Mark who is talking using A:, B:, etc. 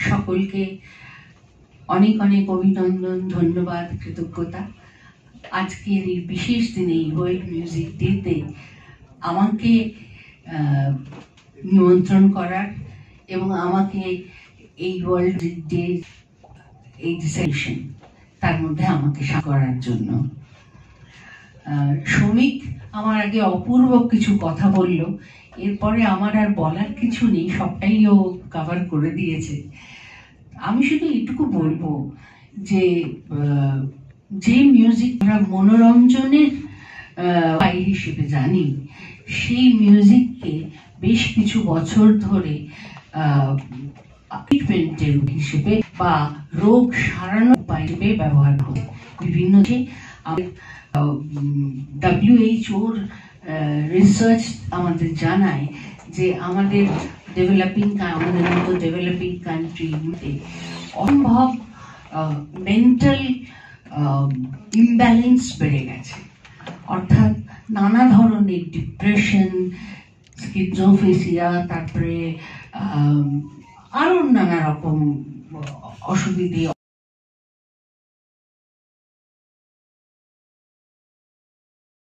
A: সকলকে অনেক অনেক অভিনন্দন, ধন্যবাদ, কৃতজ্ঞতা। আজকের এই বিশেষ দিনে ওয়ার্ল্ড মিউজিক ডেতে আমাকে নিমন্ত্রণ করার এবং আমাকে এই ওয়ার্ল্ড ডে এই সেশন তার মধ্যে আমাকে করার জন্য। শ্রমিক আমার আগে অপূর্ব কিছু কথা বলল, এরপরে আমার আর বলার কিছু নেই, সবটাই ও কভার করে দিয়েছে। আমি শুধু এটুকু বলবো যে যে মিউজিক আমরা মনোরঞ্জনের উপায় হিসেবে জানি, সেই মিউজিককে বেশ কিছু বছর ধরে ট্রিটমেন্টের হিসেবে বা রোগ সারানোর উপায় হিসেবে ব্যবহার করে। বিভিন্ন যে WHO রিসার্চ আমাদের জানায় যে আমাদের মতো ডেভেলপিং কান্ট্রিতে অসম্ভব মেন্টাল ইমব্যালেন্স বেড়ে গেছে, অর্থাৎ নানা ধরনের ডিপ্রেশন, স্কিজোফ্রেনিয়া, তারপরে আরো নানা রকম অসুবিধে